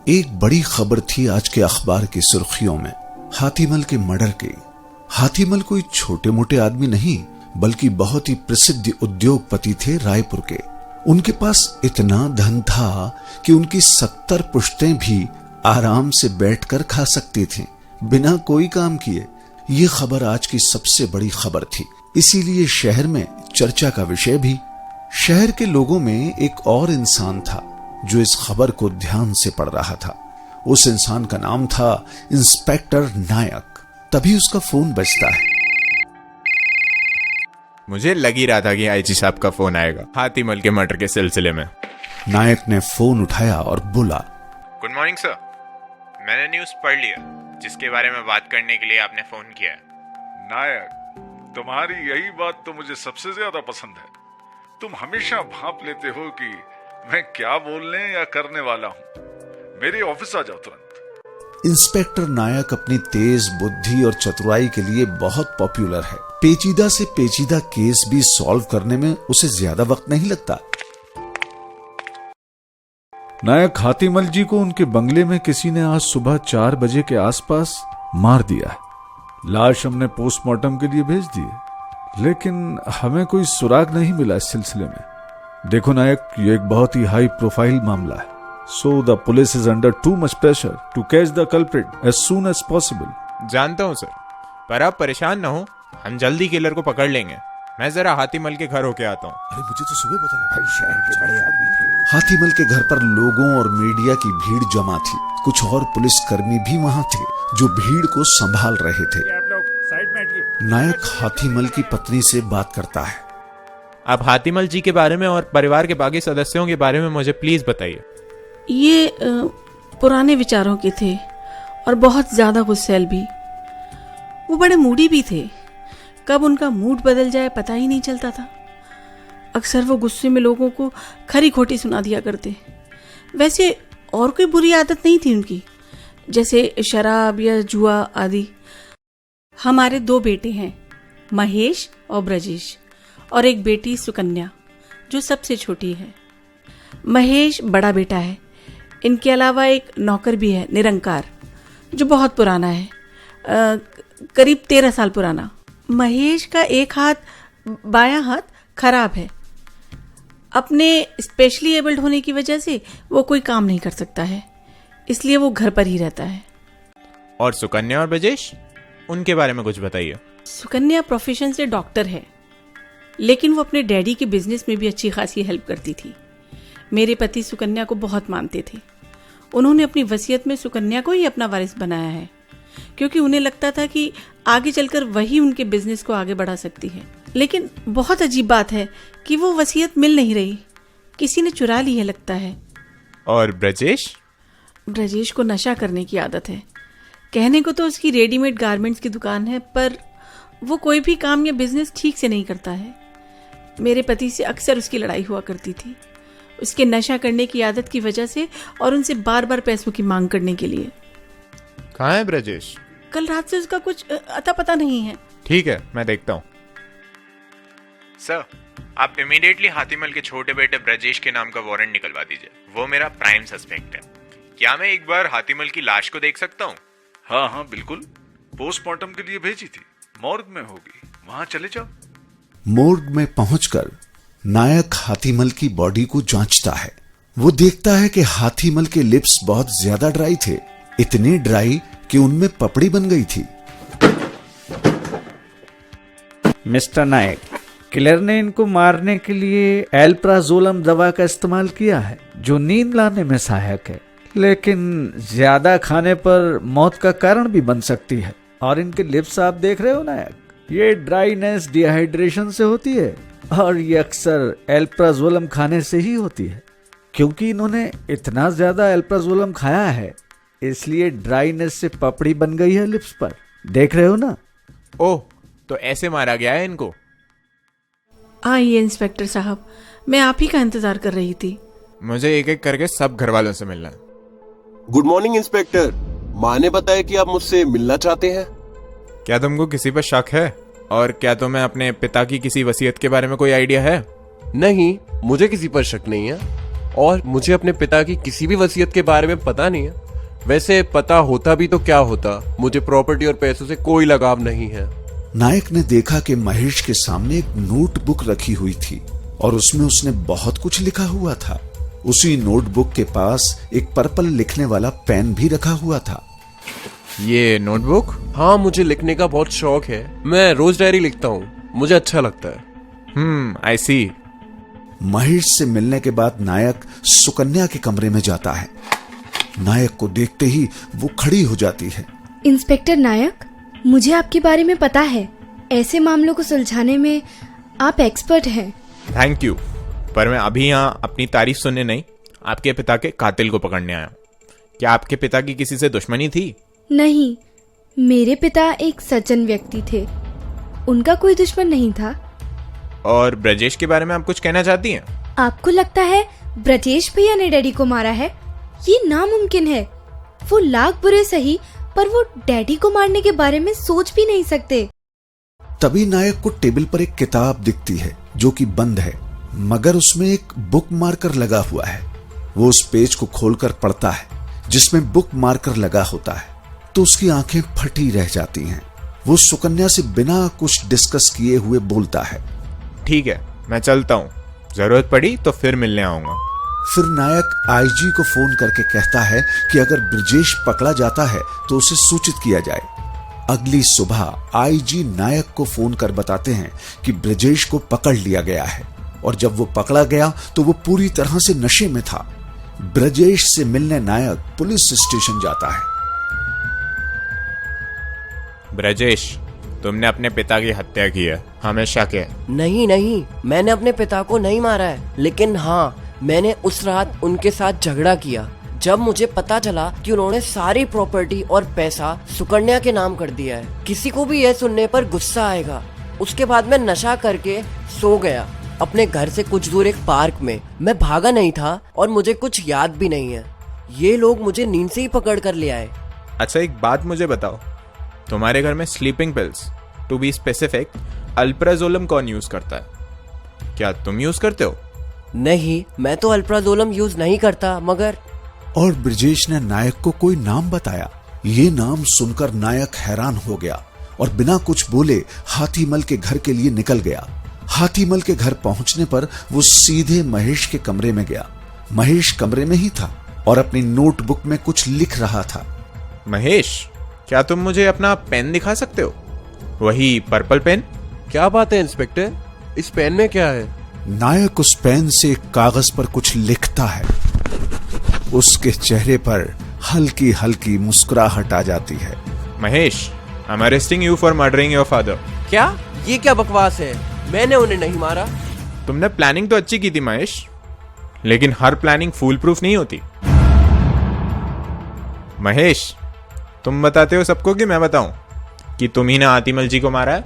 एक बड़ी खबर थी आज के अखबार की सुर्खियों में, हाथीमल के मर्डर की। हाथीमल कोई छोटे मोटे आदमी नहीं, बल्कि बहुत ही प्रसिद्ध उद्योगपति थे रायपुर के। उनके पास इतना धन था कि उनकी 70 पुश्तें भी आराम से बैठकर खा सकती थीं, बिना कोई काम किए। ये खबर आज की सबसे बड़ी खबर थी, इसीलिए शहर में चर्चा का विषय भी। शहर के लोगों में एक और इंसान था जो इस खबर को ध्यान से पढ़ रहा था। उस इंसान का नाम था इंस्पेक्टर नायक। तभी उसका फोन बजता है। मुझे लग ही रहा था कि आईजी साहब का फोन आएगा हाथीमल के मर्डर के सिलसिले में। नायक ने फोन उठाया और बोला, गुड मॉर्निंग सर, मैंने न्यूज़ पढ़ लिया जिसके बारे में बात करने के लिए आपने फोन किया है। नायक, तुम्हारी यही बात तो मुझे सबसे ज्यादा पसंद है। तुम हमेशा भांप लेते हो कि मैं क्या बोलने या करने वाला हूँ। मेरे ऑफिस आ जाओ तुरंत। इंस्पेक्टर नायक अपनी तेज बुद्धि और चतुराई के लिए बहुत पॉपुलर है। पेचीदा से पेचीदा केस भी सॉल्व करने में उसे ज्यादा वक्त नहीं लगता। नायक, हाथीमल जी को उनके बंगले में किसी ने आज सुबह 4 बजे के आसपास मार दिया है। लाश हमने पोस्टमार्टम के लिए भेज दी है, लेकिन हमें कोई सुराग नहीं मिला इस सिलसिले में। देखो नायक, ये एक बहुत ही हाई प्रोफाइल मामला है, so the police is under too much pressure to catch the culprit as soon as possible. जानता हूँ सर, पर आप परेशान ना हो, हम जल्दी किलर को पकड़ लेंगे। मैं जरा हाथीमल के घर होके आता हूँ। अरे मुझे तो सुबह पता लगा शहर के बड़े आदमी थे। हाथीमल के घर पर लोगों और मीडिया की भीड़ जमा थी। कुछ और पुलिसकर्मी भी वहां थे जो भीड़ को संभाल रहे थे। नायक हाथीमल की पत्नी से बात करता है। आप हाथीमल जी के बारे में और परिवार के बाकी सदस्यों के बारे में मुझे प्लीज बताइए। ये पुराने विचारों के थे और बहुत ज्यादा गुस्सैल भी। वो बड़े मूडी भी थे, कब उनका मूड बदल जाए पता ही नहीं चलता था। अक्सर वो गुस्से में लोगों को खरी खोटी सुना दिया करते। वैसे और कोई बुरी आदत नहीं थी उनकी, जैसे शराब या जुआ आदि। हमारे 2 बेटे हैं, महेश और ब्रजेश, और एक बेटी सुकन्या जो सबसे छोटी है। महेश बड़ा बेटा है। इनके अलावा एक नौकर भी है, निरंकार, जो बहुत पुराना है, करीब 13 साल पुराना। महेश का एक हाथ, बायां हाथ खराब है। अपने स्पेशली एबल्ड होने की वजह से वो कोई काम नहीं कर सकता है, इसलिए वो घर पर ही रहता है। और सुकन्या और ब्रजेश, उनके बारे में कुछ बताइए। सुकन्या प्रोफेशन से डॉक्टर है, लेकिन वो अपने डैडी के बिजनेस में भी अच्छी खासी हेल्प करती थी। मेरे पति सुकन्या को बहुत मानते थे। उन्होंने अपनी वसीयत में सुकन्या को ही अपना वारिस बनाया है, क्योंकि उन्हें लगता था कि आगे चलकर वही उनके बिजनेस को आगे बढ़ा सकती है। लेकिन बहुत अजीब बात है कि वो वसीयत मिल नहीं रही, किसी ने चुरा ली है लगता है। और ब्रजेश? ब्रजेश को नशा करने की आदत है। कहने को तो उसकी रेडीमेड गारमेंट्स की दुकान है, पर वो कोई भी काम या बिजनेस ठीक से नहीं करता है। मेरे पति से अक्सर उसकी लड़ाई हुआ करती थी, उसके नशा करने की आदत की वजह से, और उनसे बार बार पैसों की मांग करने के लिए। कहाँ है ब्रजेश? कल रात से उसका कुछ अता पता नहीं है। ठीक है, मैं देखता हूँ। सर, आप इमीडिएटली हाथीमल के छोटे बेटे ब्रजेश के नाम का वारंट निकलवा दीजिए। वो मेरा प्राइम सस्पेक्ट है। क्या मैं एक बार हाथीमल की लाश को देख सकता हूँ? हाँ हाँ बिल्कुल, पोस्टमार्टम के लिए भेजी थी, मॉर्ग में होगी, वहां चले जाओ। मोर्ग में पहुंचकर नायक हाथीमल की बॉडी को जांचता है। वो देखता है कि हाथीमल के लिप्स बहुत ज्यादा ड्राई थे, इतनी ड्राई कि उनमें पपड़ी बन गई थी। मिस्टर नायक, किलर ने इनको मारने के लिए एल्प्राजोलम दवा का इस्तेमाल किया है, जो नींद लाने में सहायक है, लेकिन ज्यादा खाने पर मौत का कारण भी बन सकती है। और इनके लिप्स आप देख रहे हो नायक, ये ड्राइनेस डिहाइड्रेशन से होती है, और ये अक्सर एल्प्राजोलम खाने से ही होती है। क्योंकि इन्होंने इतना ज्यादा एल्प्राजोलम खाया है, इसलिए ड्राइनेस से पपड़ी बन गई है लिप्स पर। देख रहे हो ना? ओह, तो ऐसे मारा गया है इनको? आइए इंस्पेक्टर साहब, मैं आप ही का इंतजार कर रही थी। मुझे एक एक करके सब घर वालों से मिलना है। गुड मॉर्निंग इंस्पेक्टर, माँ ने बताया कि आप मुझसे मिलना चाहते हैं। क्या तुमको किसी पर शक है? और क्या तुम्हें अपने पिता की किसी वसीयत के बारे में कोई आइडिया है? नहीं, मुझे किसी पर शक नहीं है। और मुझे अपने पिता की किसी भी वसीयत के बारे में पता नहीं है। वैसे पता होता भी तो क्या होता, मुझे प्रॉपर्टी और पैसों से कोई लगाव नहीं है। नायक ने देखा कि महेश के सामने एक नोटबुक रखी हुई थी और उसमें उसने बहुत कुछ लिखा हुआ था। उसी नोटबुक के पास एक पर्पल लिखने वाला पेन भी रखा हुआ था। ये नोटबुक? हाँ, मुझे लिखने का बहुत शौक है। मैं रोज डायरी लिखता हूँ, मुझे अच्छा लगता है। आई सी। महेश से मिलने के बाद नायक सुकन्या के कमरे में जाता है। नायक को देखते ही वो खड़ी हो जाती है। इंस्पेक्टर नायक, मुझे आपके बारे में पता है। ऐसे मामलों को सुलझाने में आप एक्सपर्ट हैं। थैंक यू, पर मैं अभी यहाँ अपनी तारीफ सुनने नहीं, आपके पिता के कातिल को पकड़ने आया हूँ। क्या आपके पिता की किसी से दुश्मनी थी? नहीं, मेरे पिता एक सज्जन व्यक्ति थे, उनका कोई दुश्मन नहीं था। और ब्रजेश के बारे में आप कुछ कहना चाहती हैं? आपको लगता है ब्रजेश भैया ने डैडी को मारा है? ये नामुमकिन है। वो लाख बुरे सही, पर वो डैडी को मारने के बारे में सोच भी नहीं सकते। तभी नायक को टेबल पर एक किताब दिखती है जो कि बंद है, मगर उसमें एक बुक मार्कर लगा हुआ है। वो उस पेज को खोलकर पढ़ता है जिसमें बुक मार्कर लगा होता है, तो उसकी आंखें फटी रह जाती हैं। वो सुकन्या से बिना कुछ डिस्कस किए हुए बोलता है, ठीक है, मैं चलता हूँ, जरूरत पड़ी तो फिर मिलने आऊंगा। फिर नायक आईजी को फोन करके कहता है कि अगर ब्रजेश पकड़ा जाता है तो उसे सूचित किया जाए। अगली सुबह आईजी नायक को फोन कर बताते हैं कि ब्रजेश को पकड़ लिया गया है, और जब वो पकड़ा गया तो वो पूरी तरह से नशे में था। ब्रजेश से मिलने नायक पुलिस स्टेशन जाता है। ब्रजेश, तुमने अपने पिता की हत्या की है, हमें शक है। नहीं, मैंने अपने पिता को नहीं मारा है, लेकिन हाँ, मैंने उस रात उनके साथ झगड़ा किया जब मुझे पता चला कि उन्होंने सारी प्रॉपर्टी और पैसा सुकन्या के नाम कर दिया है। किसी को भी यह सुनने पर गुस्सा आएगा। उसके बाद मैं नशा करके सो गया अपने घर से कुछ दूर एक पार्क में। मैं भागा नहीं था और मुझे कुछ याद भी नहीं है। ये लोग मुझे नींद से ही पकड़ कर ले आए। अच्छा, एक बात मुझे बताओ, तुम्हारे घर में sleeping pills, to be specific alprazolam कौन यूज करता है? क्या तुम यूज करते हो? नहीं, मैं तो अल्प्राजोलम यूज नहीं करता, मगर। और ब्रजेश ने नायक को कोई नाम बताया। ये नाम सुनकर नायक हैरान हो गया और बिना कुछ बोले हाथीमल के घर के लिए निकल गया। हाथीमल के घर पहुंचने पर वो सीधे महेश के कमरे में गया। महेश कमरे में ही था और अपनी नोटबुक में कुछ लिख रहा था। महेश, क्या तुम मुझे अपना पेन दिखा सकते हो? वही पर्पल पेन? क्या बात है इंस्पेक्टर, इस पेन में क्या है? नायक उस पेन से कागज पर कुछ लिखता है। उसके चेहरे पर हल्की हल्की मुस्कुराहट आ जाती है। Mahesh, I am arresting you for murdering your father. क्या? ये क्या बकवास है? मैंने उन्हें नहीं मारा। तुमने प्लानिंग तो अच्छी की थी महेश, लेकिन हर प्लानिंग फूल प्रूफ नहीं होती। महेश, तुम बताते हो सबको कि मैं बताऊं कि तुम ही ने हाथीमल जी को मारा है?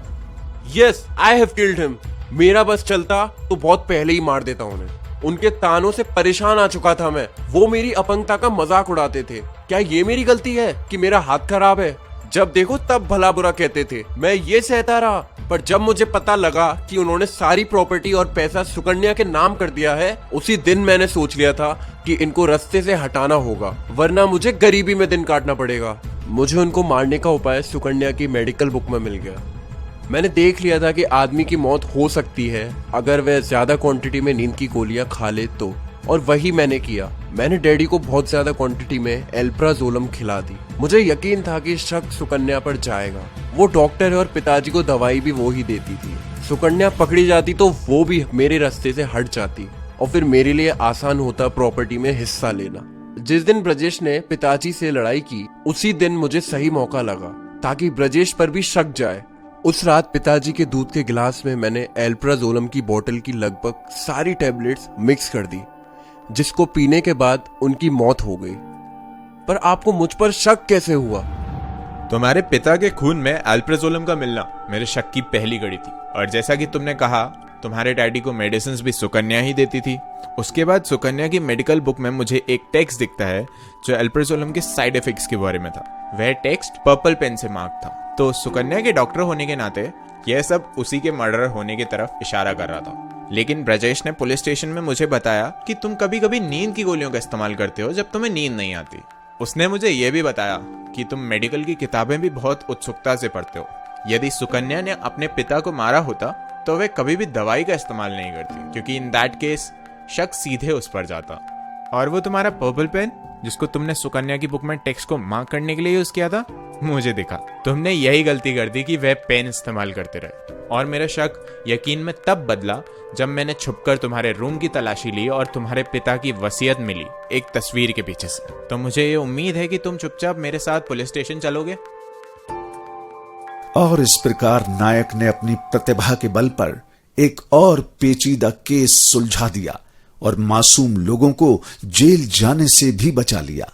Yes, I have killed him. मेरा बस चलता तो बहुत पहले ही मार देता उन्हें। उनके तानों से परेशान आ चुका था मैं। वो मेरी अपंगता का मजाक उड़ाते थे। क्या ये मेरी गलती है कि मेरा हाथ खराब है? जब देखो तब भला बुरा कहते थे, मैं ये सहता रहा। पर जब मुझे पता लगा कि उन्होंने सारी प्रॉपर्टी और पैसा सुकन्या के नाम कर दिया है, उसी दिन मैंने सोच लिया था कि इनको रास्ते से हटाना होगा, वरना मुझे गरीबी में दिन काटना पड़ेगा। मुझे उनको मारने का उपाय सुकन्या की मेडिकल बुक में मिल गया। मैंने देख लिया था कि आदमी की मौत हो सकती है अगर वह ज्यादा क्वांटिटी में नींद की गोलियां खा ले तो, और वही मैंने किया। मैंने डैडी को बहुत ज्यादा क्वांटिटी में एल्प्राजोलम खिला दी। मुझे यकीन था कि शक सुकन्या पर जाएगा। वो डॉक्टर है और पिताजी को दवाई भी वो ही देती थी। सुकन्या पकड़ी जाती तो वो भी मेरे रास्ते से हट जाती और फिर मेरे लिए आसान होता प्रॉपर्टी में हिस्सा लेना। जिस दिन ब्रजेश ने पिताजी से लड़ाई की, उसी दिन मुझे सही मौका लगा ताकि ब्रजेश पर भी शक जाए। उस रात पिताजी के दूध के गिलास में मैंने एल्प्राजोलम की बोतल की लगभग सारी टैबलेट्स मिक्स कर दी, जिसको पीने के बाद उनकी मौत हो गई। पर आपको मुझ पर शक कैसे हुआ? तुम्हारे पिता के खून में एल्प्राजोलम का मिलना मेरे शक की पहली कड़ी थी। और जैसा कि तुमने कहा, तुम्हारे डैडी को मेडिसिन भी सुकन्या ही देती थी। उसके बाद सुकन्या की मेडिकल बुक में मुझे एक टेक्स्ट दिखता है जो एल्प्राजोलम के साइड इफेक्ट्स के बारे में था। वह टेक्स्ट पर्पल पेन से मार्क था। तो सुकन्या के डॉक्टर होने के नाते यह सब उसी के मर्डर होने की तरफ इशारा कर रहा था। लेकिन ब्रजेश ने पुलिस स्टेशन में मुझे बताया कि तुम कभी कभी नींद की गोलियों का इस्तेमाल करते हो जब तुम्हें नींद नहीं आती। उसने मुझे यह भी बताया कि तुम मेडिकल की किताबें भी बहुत उत्सुकता से पढ़ते हो। यदि सुकन्या ने अपने पिता को मारा होता तो वे कभी भी दवाई का इस्तेमाल नहीं करती, क्योंकि इन दैट केस शक सीधे उस पर जाता। और वो तुम्हारा पर्पल पेन जिसको तुमने सुकन्या की बुक में टेक्स्ट को मार्क करने के लिए यूज किया था, मुझे दिखा तुमने यही गलती कर दी कि वह पेन इस्तेमाल करते रहे। और मेरा शक यकीन में तब बदला जब मैंने छुपकर तुम्हारे रूम की तलाशी ली और तुम्हारे पिता की वसीयत मिली एक तस्वीर के पीछे से। तो मुझे ये उम्मीद है कि तुम चुपचाप मेरे साथ पुलिस स्टेशन चलोगे। और इस प्रकार नायक ने अपनी प्रतिभा के बल पर एक और पेचीदा केस सुलझा दिया और मासूम लोगों को जेल जाने से भी बचा लिया।